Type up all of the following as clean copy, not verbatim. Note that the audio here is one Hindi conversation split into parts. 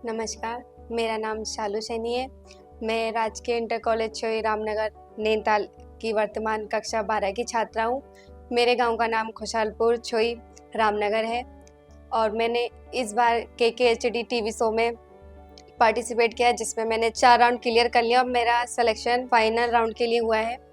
नमस्कार, मेरा नाम शालू सैनी है। मैं राजकीय इंटर कॉलेज छोई रामनगर नैनीताल की वर्तमान कक्षा 12 की छात्रा हूँ। मेरे गांव का नाम खुशहालपुर छोई रामनगर है और मैंने इस बार KKHD टीवी शो में पार्टिसिपेट किया जिसमें मैंने 4 राउंड क्लियर कर लिया और मेरा सिलेक्शन फाइनल राउंड के लिए हुआ है।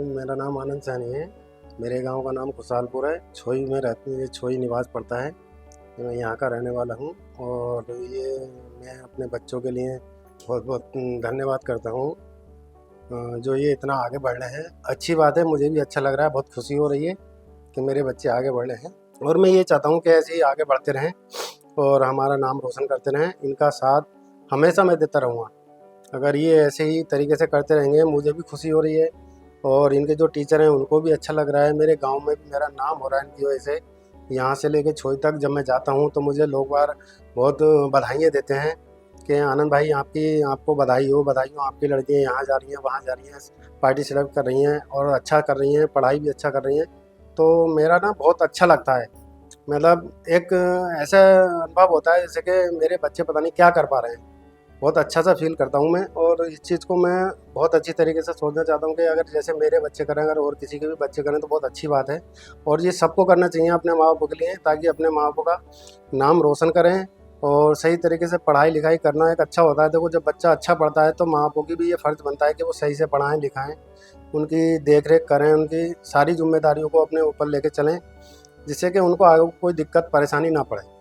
मेरा नाम आनंद सैनी है। मेरे गांव का नाम खुशहालपुर है। छोई में ये छोई निवास पड़ता है। मैं यहाँ का रहने वाला हूँ और ये मैं अपने बच्चों के लिए बहुत बहुत धन्यवाद करता हूँ जो ये इतना आगे बढ़ रहे हैं। अच्छी बात है, मुझे भी अच्छा लग रहा है, बहुत खुशी हो रही है कि मेरे बच्चे आगे बढ़ रहे हैं और मैं ये चाहता हूँ कि ऐसे ही आगे बढ़ते रहें और हमारा नाम रोशन करते रहें। इनका साथ हमेशा मैं देता रहूँगा। अगर ये ऐसे ही तरीके से करते रहेंगे, मुझे भी खुशी हो रही है और इनके जो टीचर हैं उनको भी अच्छा लग रहा है। मेरे गांव में भी मेरा नाम हो रहा है इनकी वजह से। यहाँ से लेके छोई तक जब मैं जाता हूँ तो मुझे लोग बार बहुत बधाइयाँ देते हैं कि आनंद भाई आपको बधाई हो, आपकी लड़कियाँ यहाँ जा रही हैं, वहाँ जा रही हैं, पार्टिसिपेट कर रही हैं और अच्छा कर रही हैं, पढ़ाई भी अच्छा कर रही हैं। तो मेरा ना बहुत अच्छा लगता है। मतलब एक ऐसा अनुभव होता है जैसे कि मेरे बच्चे पता नहीं क्या कर पा रहे हैं। बहुत अच्छा सा फील करता हूँ मैं और इस चीज़ को मैं बहुत अच्छी तरीके से सोचना चाहता हूँ कि अगर जैसे मेरे बच्चे करें, अगर और किसी के भी बच्चे करें तो बहुत अच्छी बात है। और ये सबको करना चाहिए अपने माँ बाप के लिए, ताकि अपने माँ बाप का नाम रोशन करें और सही तरीके से पढ़ाई लिखाई करना एक अच्छा होता है। देखो, जब बच्चा अच्छा पढ़ता है तो माँ बाप की भी ये फ़र्ज़ बनता है कि वो सही से पढ़ाएँ लिखाएँ, उनकी देख रेख करें, उनकी सारी जिम्मेदारियों को अपने ऊपर लेके चलें, जिससे कि उनको आगे कोई दिक्कत परेशानी ना पड़े।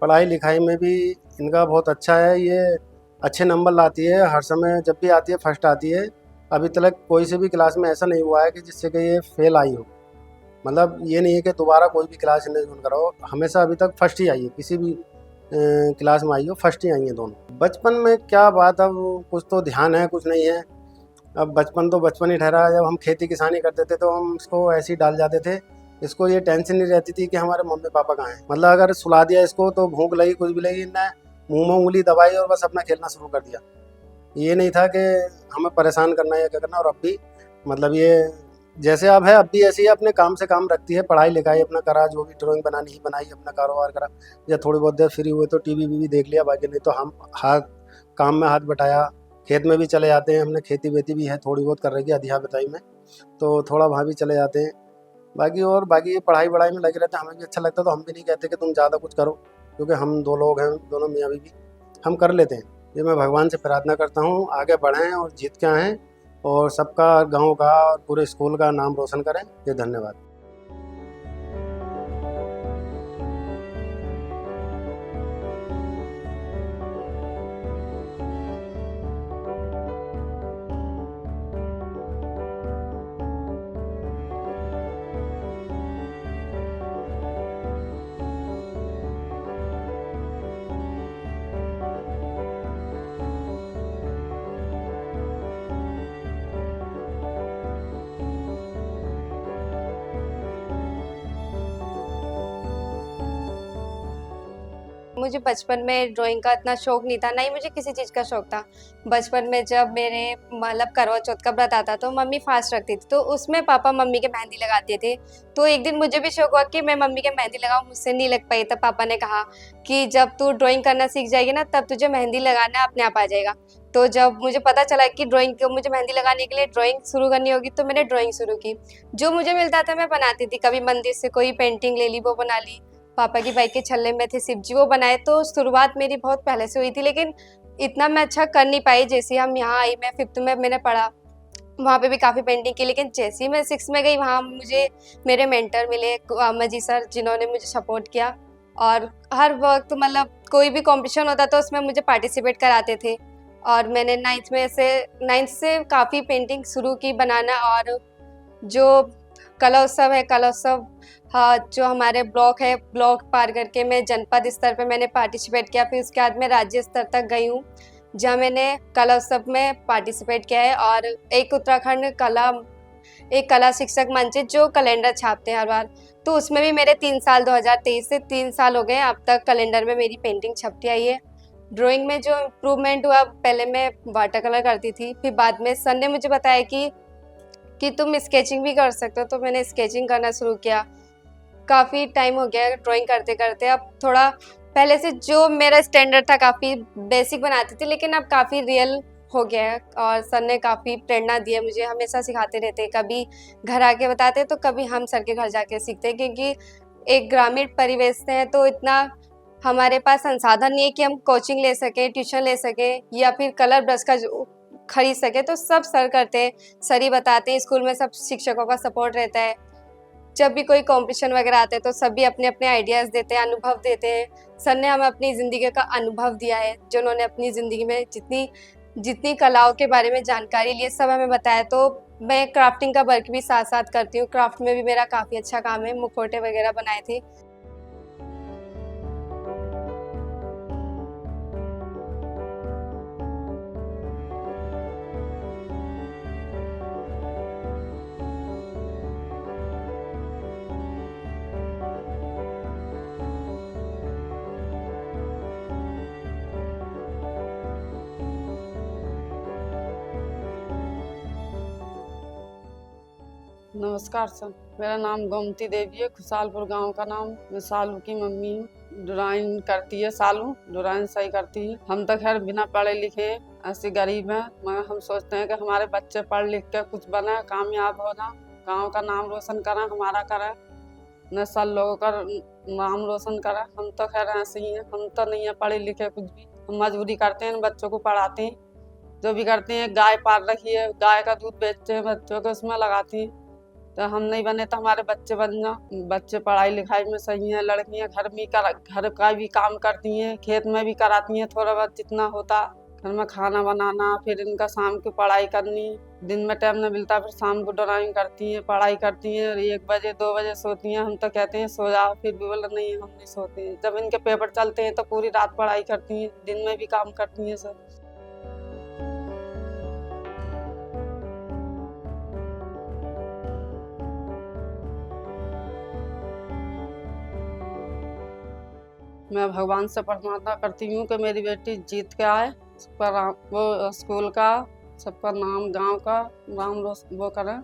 पढ़ाई लिखाई में भी इनका बहुत अच्छा है। ये अच्छे नंबर लाती है, हर समय जब भी आती है फर्स्ट आती है। अभी तक कोई से भी क्लास में ऐसा नहीं हुआ है कि जिससे कि ये फेल आई हो। मतलब ये नहीं है कि दोबारा कोई भी क्लास नहीं ज्वाइन कराओ, हमेशा अभी तक फर्स्ट ही आई है। किसी भी क्लास में आई हो, फर्स्ट ही आई है दोनों। बचपन में क्या बात, अब कुछ तो ध्यान है कुछ नहीं है। अब बचपन तो बचपन ही ठहरा। जब हम खेती किसानी करते थे तो हम इसको ऐसे ही डाल जाते थे। इसको ये टेंशन नहीं रहती थी कि हमारे मम्मी पापा कहाँ हैं। मतलब अगर सुला दिया इसको तो भूख लगी, कुछ भी लगी ना, मुंह में उंगली दबाई और बस अपना खेलना शुरू कर दिया। ये नहीं था कि हमें परेशान करना है या क्या करना। और अब भी मतलब ये जैसे अब है, अब भी ऐसी है, अपने काम से काम रखती है, पढ़ाई लिखाई अपना करा, जो भी ड्राइंग बनानी ही बनाई, अपना कारोबार करा, या थोड़ी बहुत देर फ्री हुए तो टीवी वीवी देख लिया। बाकी नहीं तो हम हाथ काम में हाथ बटाया। खेत में भी चले जाते हैं, हमने खेती वेती भी है थोड़ी बहुत कर रखी है अधिया बताई में, तो थोड़ा वहाँ भी चले जाते हैं। बाकी ये पढ़ाई वढ़ाई में लगे रहते हैं, हमें भी अच्छा लगता है। तो हम भी नहीं कहते कि तुम ज़्यादा कुछ करो, क्योंकि हम 2 लोग हैं, दोनों मियाँ बीवी, हम कर लेते हैं। ये मैं भगवान से प्रार्थना करता हूँ आगे बढ़ें और जीत के आएँ और सबका, गाँव का और पूरे स्कूल का नाम रोशन करें। ये धन्यवाद। मुझे बचपन में ड्राइंग का इतना शौक नहीं था, ना ही मुझे किसी चीज़ का शौक था। बचपन में जब मेरे मतलब करवा चौथ का व्रत आता तो मम्मी फास्ट रखती थी, तो उसमें पापा मम्मी के मेहंदी लगाते थे। तो एक दिन मुझे भी शौक हुआ कि मैं मम्मी के मेहंदी लगाऊं, मुझसे नहीं लग पाई। तब पापा ने कहा कि जब तू ड्राइंग करना सीख जाएगी ना, तब तुझे मेहंदी लगाना अपने आप आ जाएगा। तो जब मुझे पता चला कि मुझे मेहंदी लगाने के लिए ड्राइंग शुरू करनी होगी, तो मैंने ड्राइंग शुरू की। जो मुझे मिलता था मैं बनाती थी। कभी मंदिर से कोई पेंटिंग ले ली, वो बना ली। पापा की बाइक के छल्ले में थे शिव जी, वो बनाए। तो शुरुआत मेरी बहुत पहले से हुई थी, लेकिन इतना मैं अच्छा कर नहीं पाई। जैसे हम यहाँ आई, मैं 5th में मैंने पढ़ा, वहाँ पे भी काफ़ी पेंटिंग की, लेकिन जैसे ही मैं 6 में गई वहाँ मुझे मेरे मेंटर मिले मजी सर, जिन्होंने मुझे सपोर्ट किया और हर वक्त मतलब कोई भी कंपटीशन होता तो उसमें मुझे पार्टिसिपेट कराते थे। और मैंने 9th से काफ़ी पेंटिंग शुरू की बनाना। और जो कला उत्सव है, कला उत्सव हाँ, जो हमारे ब्लॉक है, ब्लॉक पार करके मैं जनपद स्तर पे मैंने पार्टिसिपेट किया। फिर उसके बाद मैं राज्य स्तर तक गई हूँ, जहाँ मैंने कला उत्सव में पार्टिसिपेट किया है। और एक उत्तराखंड कला शिक्षक मंच है, जो कैलेंडर छापते हैं हर बार, तो उसमें भी मेरे 3 साल 2023 से 3 साल हो गए, अब तक कैलेंडर में मेरी पेंटिंग छपती आई है। ड्राइंग में जो इम्प्रूवमेंट हुआ, पहले मैं वाटर कलर करती थी, फिर बाद में सर ने मुझे बताया कि तुम स्केचिंग भी कर सकते हो, तो मैंने स्केचिंग करना शुरू किया। काफ़ी टाइम हो गया ड्राइंग करते करते, अब थोड़ा पहले से जो मेरा स्टैंडर्ड था काफ़ी बेसिक बनाती थी, लेकिन अब काफ़ी रियल हो गया है। और सर ने काफ़ी प्रेरणा दी है मुझे, हमेशा सिखाते रहते हैं, कभी घर आके बताते तो कभी हम सर के घर जाके सीखते हैं, क्योंकि एक ग्रामीण परिवेश से है तो इतना हमारे पास संसाधन नहीं है कि हम कोचिंग ले सकें, ट्यूशन ले सकें या फिर कलर ब्रश का जो खरीद सके। तो सब सर करते हैं, सर ही बताते हैं, स्कूल में सब शिक्षकों का सपोर्ट रहता है। जब भी कोई कॉम्पिटिशन वगैरह आते हैं तो सभी अपने अपने आइडियाज़ देते हैं, अनुभव देते हैं। सर ने हमें अपनी ज़िंदगी का अनुभव दिया है, जो उन्होंने अपनी ज़िंदगी में जितनी जितनी कलाओं के बारे में जानकारी ली है, सब हमें बताया। तो मैं क्राफ्टिंग का वर्क भी साथ साथ करती हूँ, क्राफ्ट में भी मेरा काफ़ी अच्छा काम है, मुखौटे वगैरह बनाए थे। नमस्कार सर, मेरा नाम गोमती देवी है, खुशालपुर गांव का नाम। मैं सालू की मम्मी हूँ। ड्राइंग करती है सालू, ड्राइंग सही करती है। हम तो खैर बिना पढ़े लिखे ऐसे गरीब हैं, मगर हम सोचते हैं कि हमारे बच्चे पढ़ लिख के कुछ बने, कामयाब हो जाए, गाँव का नाम रोशन करें, हमारा करें, न सब लोगों का नाम रोशन करें। हम तो खैर ऐसे ही हैं, हम तो नहीं है पढ़े लिखे कुछ भी। हम मजबूरी करते हैं, बच्चों को पढ़ाते हैं, जो भी करते हैं। गाय पाल रखी है, गाय का दूध बेचते हैं, बच्चों को उसमें लगाती हैं। तो हम नहीं बने तो हमारे बच्चे बन जाओ। बच्चे पढ़ाई लिखाई में सही हैं, लड़कियां घर का भी काम करती हैं, खेत में भी कराती हैं थोड़ा बहुत जितना होता। घर में खाना बनाना, फिर इनका शाम की पढ़ाई करनी, दिन में टाइम नहीं मिलता, फिर शाम को ड्राइंग करती हैं, पढ़ाई करती हैं। 1 बजे 2 बजे सोती हैं। हम तो कहते हैं सो जाओ, फिर भी बोला नहीं हम नहीं सोते हैं। जब इनके पेपर चलते हैं तो पूरी रात पढ़ाई करती हैं, दिन में भी काम करती हैं सब। मैं भगवान से प्रार्थना करती हूँ कि मेरी बेटी जीत के आए, वो स्कूल का, सबका नाम, गांव का नाम वो करें।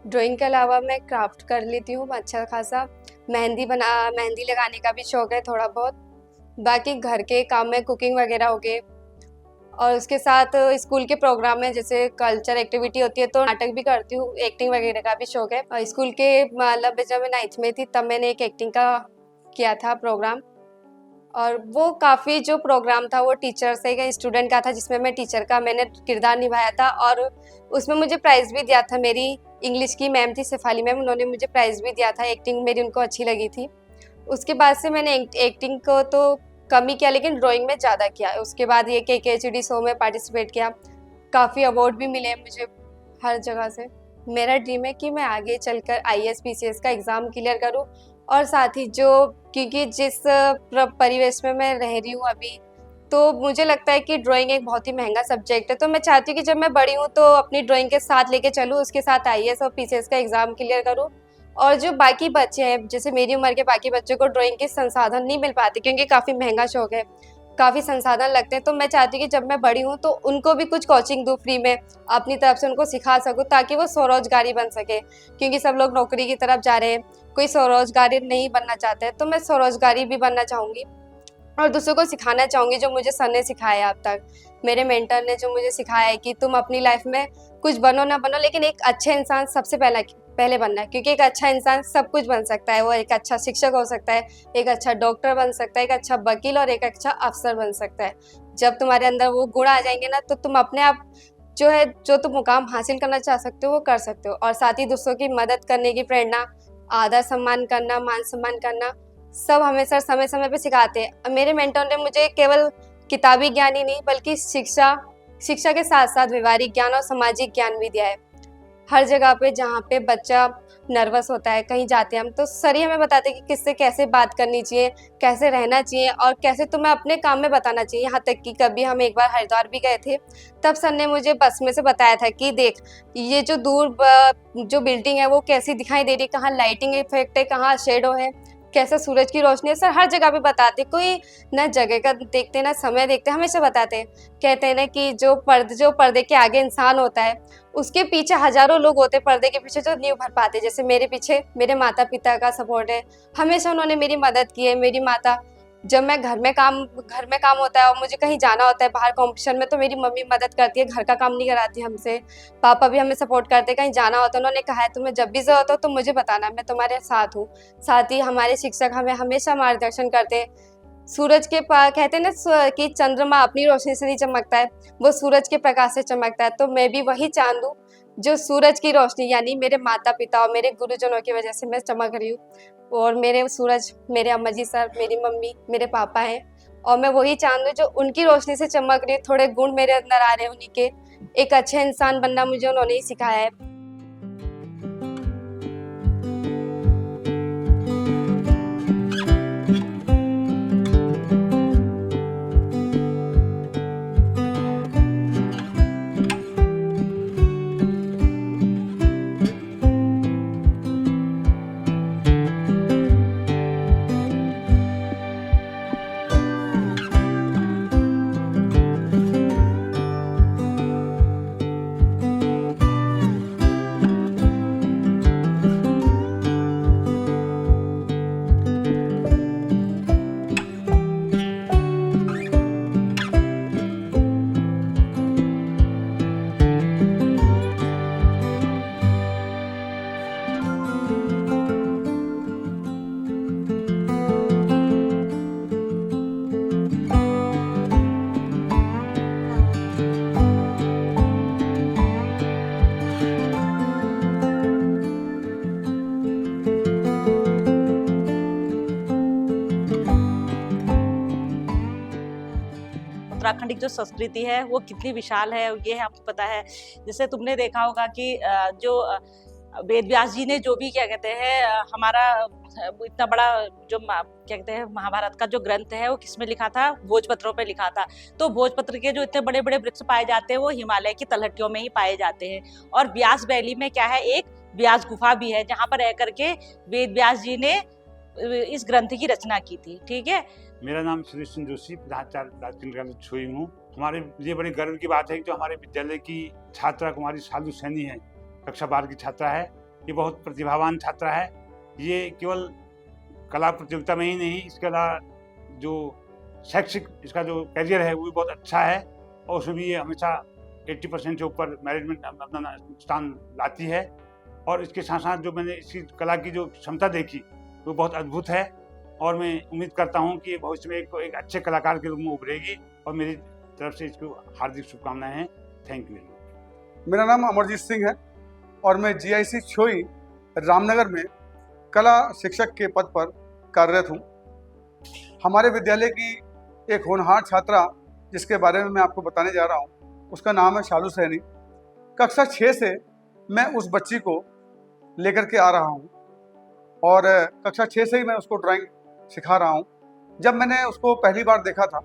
ड्राइंग के अलावा मैं क्राफ्ट कर लेती हूँ अच्छा खासा, मेहंदी लगाने का भी शौक है थोड़ा बहुत। बाकी घर के काम में कुकिंग वगैरह हो गए, और उसके साथ स्कूल के प्रोग्राम में जैसे कल्चर एक्टिविटी होती है तो नाटक भी करती हूँ, एक्टिंग वगैरह का भी शौक है। और स्कूल के मतलब जब मैं 9th में थी तब मैंने एक एक्टिंग का किया था प्रोग्राम, और वो काफ़ी जो प्रोग्राम था वो टीचर से एक स्टूडेंट का था, जिसमें मैं टीचर का मैंने किरदार निभाया था। और उसमें मुझे प्राइज़ भी दिया था, मेरी इंग्लिश की मैम थी शेफाली मैम, उन्होंने मुझे प्राइज़ भी दिया था। एक्टिंग मेरी उनको अच्छी लगी थी। उसके बाद से मैंने एक्टिंग को तो कम ही किया, लेकिन ड्राइंग में ज़्यादा किया। उसके बाद ये KKHD शो में पार्टिसिपेट किया, काफ़ी अवार्ड भी मिले मुझे हर जगह से। मेरा ड्रीम है कि मैं आगे चलकर IAS PCS का एग्ज़ाम क्लियर करूं, और साथ ही क्योंकि जिस परिवेश में मैं रह रही हूँ अभी, तो मुझे लगता है कि ड्राइंग एक बहुत ही महंगा सब्जेक्ट है। तो मैं चाहती हूँ कि जब मैं बड़ी हूँ तो अपनी ड्राइंग के साथ लेके चलूँ, उसके साथ IAS और PCS का एग्ज़ाम क्लियर करूँ। और जो बाकी बच्चे हैं, जैसे मेरी उम्र के बाकी बच्चों को ड्राइंग के संसाधन नहीं मिल पाते, क्योंकि काफ़ी महंगा शौक है, काफ़ी संसाधन लगते हैं। तो मैं चाहती हूँ कि जब मैं बड़ी हूँ तो उनको भी कुछ कोचिंग दूँ फ्री में, अपनी तरफ से उनको सिखा सकूँ, ताकि वो स्वरोजगारी बन सके। क्योंकि सब लोग नौकरी की तरफ जा रहे हैं, कोई स्वरोजगारी नहीं बनना चाहता है, तो मैं स्वरोजगारी भी बनना चाहूँगी। और दूसरों को सिखाना चाहूँगी जो मुझे सर ने सिखाया अब तक। मेरे मेंटर ने जो मुझे सिखाया है कि तुम अपनी लाइफ में कुछ बनो ना बनो, लेकिन एक अच्छे इंसान सबसे पहले बनना है, क्योंकि एक अच्छा इंसान सब कुछ बन सकता है। वो एक अच्छा शिक्षक हो सकता है, एक अच्छा डॉक्टर बन सकता है, एक अच्छा वकील और एक अच्छा अफसर बन सकता है। जब तुम्हारे अंदर वो गुण आ जाएंगे ना, तो तुम अपने आप जो तुम मुकाम हासिल करना चाह सकते हो वो कर सकते हो। और साथ ही दूसरों की मदद करने की प्रेरणा, आदर सम्मान करना, मान सम्मान करना, सब हमें सर समय समय पे सिखाते हैं। मेरे मेंटर ने मुझे केवल किताबी ज्ञान ही नहीं बल्कि शिक्षा के साथ साथ व्यवहारिक ज्ञान और सामाजिक ज्ञान भी दिया है। हर जगह पे जहाँ पे बच्चा नर्वस होता है, कहीं जाते हैं हम, तो सर ही हमें बताते हैं कि किससे कैसे बात करनी चाहिए, कैसे रहना चाहिए और कैसे तुम्हें अपने काम में बताना चाहिए। यहाँ तक कि कभी हम एक बार हरिद्वार भी गए थे, तब सर ने मुझे बस में से बताया था कि देख, ये जो जो बिल्डिंग है वो कैसी दिखाई दे रही है, कहाँ लाइटिंग इफेक्ट है, कहाँ शेडो है, कैसे सूरज की रोशनी है। सर हर जगह पे बताते, कोई ना जगह का देखते ना समय देखते, हमेशा बताते हैं। कहते हैं ना कि जो पर्दे के आगे इंसान होता है, उसके पीछे हजारों लोग होते हैं पर्दे के पीछे जो नहीं उभर पाते। जैसे मेरे पीछे मेरे माता पिता का सपोर्ट है, हमेशा उन्होंने मेरी मदद की है। मेरी माता, जब मैं घर में काम होता है और मुझे कहीं जाना होता है बाहर कॉम्पिटिशन में, तो मेरी मम्मी मदद करती है, घर का काम नहीं कराती हमसे। पापा भी हमें सपोर्ट करते हैं, कहीं जाना होता है उन्होंने कहा है तुम्हें जब भी ज़रूरत हो तो मुझे बताना, मैं तुम्हारे साथ हूँ। साथ ही हमारे शिक्षक हमें हमेशा मार्गदर्शन करते हैं। सूरज के पास कहते हैं ना कि चंद्रमा अपनी रोशनी से नहीं चमकता है, वो सूरज के प्रकाश से चमकता है। तो मैं भी वही चांद हूँ जो सूरज की रोशनी, यानी मेरे माता पिता और मेरे गुरुजनों की वजह से मैं चमक रही हूँ। और मेरे सूरज मेरे अम्मा जी सर, मेरी मम्मी, मेरे पापा हैं, और मैं वही चांद हूँ जो उनकी रोशनी से चमक रही है। थोड़े गुण मेरे अंदर आ रहे हैं उन्हीं के। एक अच्छे इंसान बनना मुझे उन्होंने ही सिखाया है। उत्तराखंड की जो संस्कृति है वो कितनी विशाल है ये आपको पता है। जैसे तुमने देखा होगा कि जो वेद व्यास जी ने जो भी क्या कहते हैं हमारा इतना बड़ा जो क्या कहते हैं महाभारत का जो ग्रंथ है वो किसमें लिखा था, भोजपत्रों पे लिखा था। तो भोजपत्र के जो इतने बड़े बड़े वृक्ष पाए जाते हैं वो हिमालय की तलहटियों में ही पाए जाते हैं। और व्यास वैली में क्या है, एक व्यास गुफा भी है जहाँ पर रह करके वेद व्यास जी ने इस ग्रंथ की रचना की थी। ठीक है, मेरा नाम सुरेश चंद्र जोशी, प्रधानाचार्य प्राचीन विद्यालय छोई हूँ। हमारे लिए बड़ी गर्व की बात है कि जो हमारे विद्यालय की छात्रा कुमारी शालू सैनी है, कक्षा 12 की छात्रा है। ये बहुत प्रतिभावान छात्रा है। ये केवल कला प्रतियोगिता में ही नहीं, इसके अलावा जो शैक्षिक इसका जो करियर है वो भी बहुत अच्छा है और उसमें भी ये हमेशा 80% से ऊपर मेरिट में अपना स्थान लाती है। और इसके साथ साथ जो मैंने इसकी कला की जो क्षमता देखी वो बहुत अद्भुत है और मैं उम्मीद करता हूँ कि भविष्य में एक अच्छे कलाकार के रूप में उभरेगी और मेरी तरफ से इसको हार्दिक शुभकामनाएं हैं। Thank you. मेरा नाम अमरजीत सिंह है और मैं GIC छोई रामनगर में कला शिक्षक के पद पर कार्यरत हूँ। हमारे विद्यालय की एक होनहार छात्रा जिसके बारे में मैं आपको बताने जा रहा हूँ, उसका नाम है शालू सैनी। कक्षा 6 से मैं उस बच्ची को लेकर के आ रहा हूँ और कक्षा 6 से ही मैं उसको ड्राइंग सिखा रहा हूँ। जब मैंने उसको पहली बार देखा था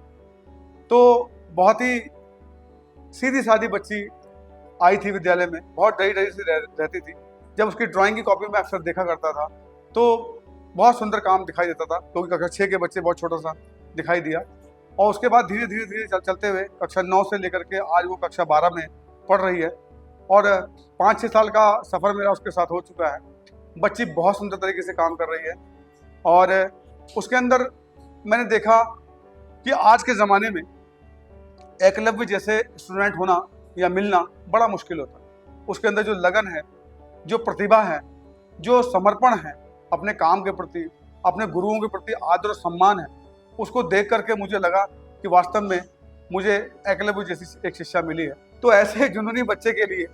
तो बहुत ही सीधी सादी बच्ची आई थी विद्यालय में, बहुत डरी डरी सी रहती थी। जब उसकी ड्राइंग की कॉपी में अक्सर देखा करता था तो बहुत सुंदर काम दिखाई देता था, क्योंकि कक्षा 6 के बच्चे बहुत छोटा सा दिखाई दिया। और उसके बाद धीरे धीरे चलते हुए कक्षा 9 से लेकर के आज वो कक्षा 12 में पढ़ रही है और 5-6 साल का सफ़र मेरा उसके साथ हो चुका है। बच्ची बहुत सुंदर तरीके से काम कर रही है और उसके अंदर मैंने देखा कि आज के ज़माने में एकलव्य जैसे स्टूडेंट होना या मिलना बड़ा मुश्किल होता है। उसके अंदर जो लगन है, जो प्रतिभा है, जो समर्पण है अपने काम के प्रति, अपने गुरुओं के प्रति आदर और सम्मान है, उसको देख करके मुझे लगा कि वास्तव में मुझे एकलव्य जैसी एक शिक्षा मिली है। तो ऐसे जुनूनी बच्चे के लिए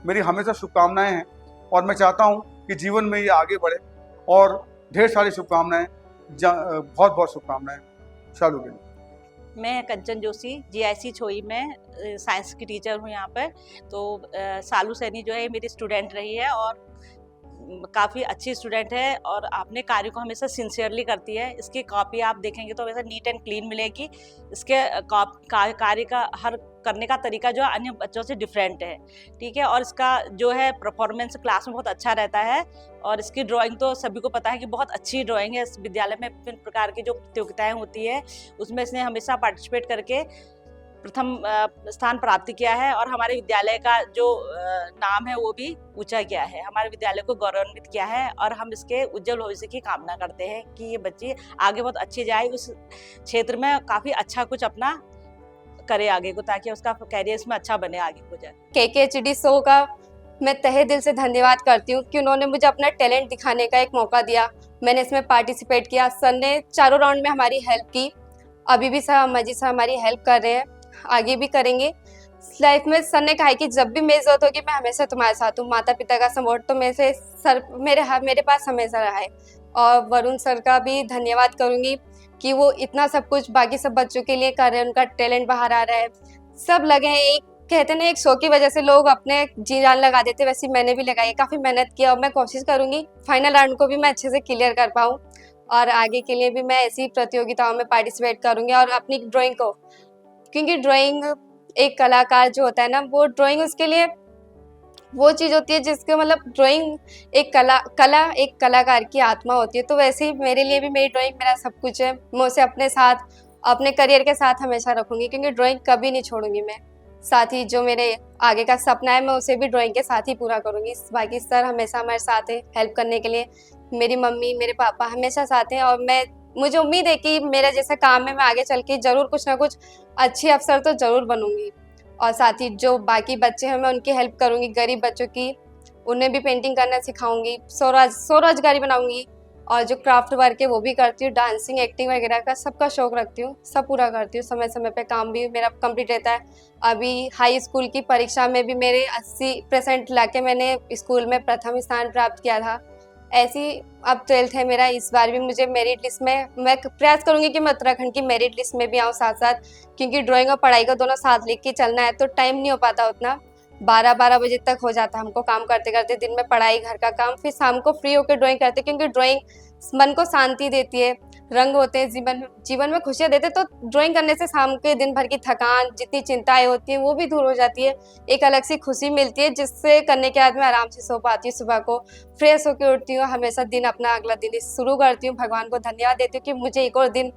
मेरी हमेशा शुभकामनाएं हैं और मैं चाहता हूं कि जीवन में ये आगे बढ़े और ढेर सारी शुभकामनाएं, बहुत बहुत शुभकामनाएं शालू के लिए। मैं कंचन जोशी जीआईसी छोई में साइंस की टीचर हूँ यहाँ पर। तो सालू सैनी जो है मेरी स्टूडेंट रही है और काफ़ी अच्छी स्टूडेंट है और अपने कार्य को हमेशा सिंसियरली करती है। इसकी कॉपी आप देखेंगे तो हमेशा नीट एंड क्लीन मिलेगी। इसके कार्य का हर करने का तरीका जो अन्य बच्चों से डिफरेंट है, ठीक है। और इसका जो है परफॉर्मेंस क्लास में बहुत अच्छा रहता है और इसकी ड्राइंग तो सभी को पता है कि बहुत अच्छी ड्राइंग है। इस विद्यालय में विभिन्न प्रकार की जो प्रतियोगिताएं होती है उसमें इसने हमेशा पार्टिसिपेट करके प्रथम स्थान प्राप्त किया है और हमारे विद्यालय का जो नाम है वो भी ऊंचा किया है, हमारे विद्यालय को गौरवान्वित किया है। और हम इसके उज्जवल भविष्य की कामना करते हैं कि ये बच्ची आगे बहुत अच्छी जाए, उस क्षेत्र में काफ़ी अच्छा कुछ अपना करे आगे को, ताकि उसका कैरियर इसमें अच्छा बने आगे को जाए। KKHD शो का मैं तहे दिल से धन्यवाद करती हूँ कि उन्होंने मुझे अपना टैलेंट दिखाने का एक मौका दिया। मैंने इसमें पार्टिसिपेट किया। सर ने चारों राउंड में हमारी हेल्प की। अभी भी सर अम्माजी सर हमारी हेल्प कर रहे हैं, आगे भी करेंगे। लाइफ में सर ने कहा है कि जब भी मेरी जरूरत होगी मैं हमेशा तुम्हारे साथ हूँ। माता पिता का सपोर्ट तो मेरे पास हमेशा रहा है। और वरुण सर का भी धन्यवाद करूँगी कि वो इतना सब कुछ बाकी सब बच्चों के लिए कर रहे हैं, उनका टैलेंट बाहर आ रहा है। सब लगे हैं, एक कहते ना एक शो की वजह से लोग अपने जी जान लगा देते, वैसे मैंने भी लगाई, काफ़ी मेहनत किया और मैं कोशिश करूँगी फाइनल राउंड को भी मैं अच्छे से क्लियर कर पाऊँ और आगे के लिए भी मैं ऐसी प्रतियोगिताओं में पार्टिसिपेट करूँगी और अपनी ड्राइंग को, क्योंकि ड्राइंग एक कलाकार जो होता है ना, वो ड्राइंग उसके लिए वो चीज़ होती है जिसके मतलब ड्राइंग एक कला एक कलाकार की आत्मा होती है। तो वैसे ही मेरे लिए भी मेरी ड्राइंग मेरा सब कुछ है। मैं उसे अपने साथ, अपने करियर के साथ हमेशा रखूँगी क्योंकि ड्राइंग कभी नहीं छोड़ूंगी मैं। साथ ही जो मेरे आगे का सपना है मैं उसे भी ड्राइंग के साथ ही पूरा करूँगी। बाकी सर हमेशा हमारे साथ हैं हेल्प करने के लिए, मेरी मम्मी मेरे पापा हमेशा साथ हैं और मुझे उम्मीद है कि मेरा जैसा काम है मैं आगे चल के ज़रूर कुछ ना कुछ अच्छी अफसर तो ज़रूर बनूंगी। और साथ ही जो बाकी बच्चे हैं मैं उनकी हेल्प करूंगी, गरीब बच्चों की, उन्हें भी पेंटिंग करना सिखाऊंगी, स्वरोजगारी बनाऊंगी। और जो क्राफ्ट वर्क है वो भी करती हूँ, डांसिंग एक्टिंग वगैरह का सबका शौक रखती हूँ, सब पूरा करती हूँ। समय समय पे काम भी मेरा कंप्लीट रहता है। अभी हाई स्कूल की परीक्षा में भी मेरे 80% लाके मैंने स्कूल में प्रथम स्थान प्राप्त किया था। ऐसी अब 12th है मेरा, इस बार भी मुझे मेरिट लिस्ट में, मैं प्रयास करूंगी कि मैं उत्तराखंड की मेरिट लिस्ट में भी आऊँ साथ साथ, क्योंकि ड्राइंग और पढ़ाई को दोनों साथ लेके चलना है तो टाइम नहीं हो पाता उतना। 12-12 बजे तक हो जाता है हमको काम करते करते, दिन में पढ़ाई घर का काम, फिर शाम को फ्री होकर ड्राइंग करते, क्योंकि ड्राइंग मन को शांति देती है, रंग होते हैं जीवन में खुशियाँ देते। तो ड्राइंग करने से शाम के दिन भर की थकान, जितनी चिंताएं होती हैं वो भी दूर हो जाती है, एक अलग सी खुशी मिलती है जिससे करने के बाद मैं आराम से सो पाती हूँ, सुबह को फ्रेश होकर उठती हूँ, हमेशा दिन अपना अगला दिन शुरू करती हूँ। भगवान को धन्यवाद देती हूँ कि मुझे एक और दिन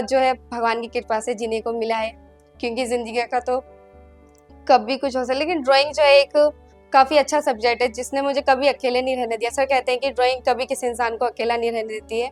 जो है भगवान की कृपा से जीने को मिला है, क्योंकि ज़िंदगी का तो कभी कुछ हो सकता है, लेकिन ड्राइंग जो है एक काफ़ी अच्छा सब्जेक्ट है जिसने मुझे कभी अकेले नहीं रहने दिया। सर कहते हैं कि ड्राइंग कभी किसी इंसान को अकेला नहीं रहने देती है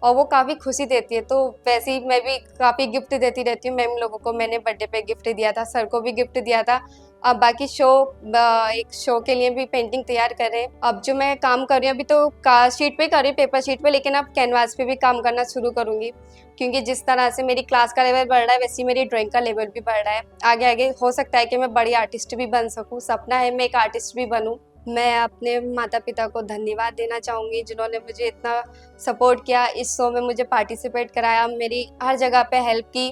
और वो काफ़ी खुशी देती है। तो वैसे ही मैं भी काफ़ी गिफ्ट देती रहती हूँ मैम लोगों को। मैंने बर्थडे पे गिफ्ट दिया था, सर को भी गिफ्ट दिया था। अब बाकी एक शो के लिए भी पेंटिंग तैयार कर रहे हैं। अब जो मैं काम कर रही हूँ अभी तो शीट पे कर रही हूँ, पेपर शीट पे, लेकिन अब कैनवास पे भी काम करना शुरू करूँगी, क्योंकि जिस तरह से मेरी क्लास का लेवल बढ़ रहा है वैसे ही मेरी ड्राइंग का लेवल भी बढ़ रहा है। आगे आगे हो सकता है कि मैं बड़ी आर्टिस्ट भी बन सकूँ, सपना है मैं एक आर्टिस्ट भी बनूँ। मैं अपने माता पिता को धन्यवाद देना चाहूँगी जिन्होंने मुझे इतना सपोर्ट किया, इस शो में मुझे पार्टिसिपेट कराया, मेरी हर जगह पे हेल्प की।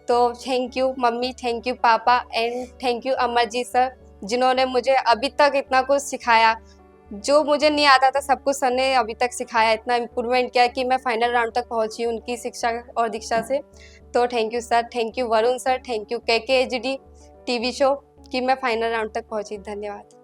तो thank you mummy, thank you papa and thank you Amarjeet sir, जिन्होंने मुझे अभी तक इतना कुछ सिखाया। जो मुझे नहीं आता था सब कुछ सर ने अभी तक सिखाया, इतना इम्प्रूवमेंट किया कि मैं फाइनल राउंड तक पहुंची उनकी शिक्षा और दीक्षा से। तो thank you sir, thank you Varun sir, thank you KKHD TV show कि मैं फाइनल राउंड तक पहुंची। धन्यवाद।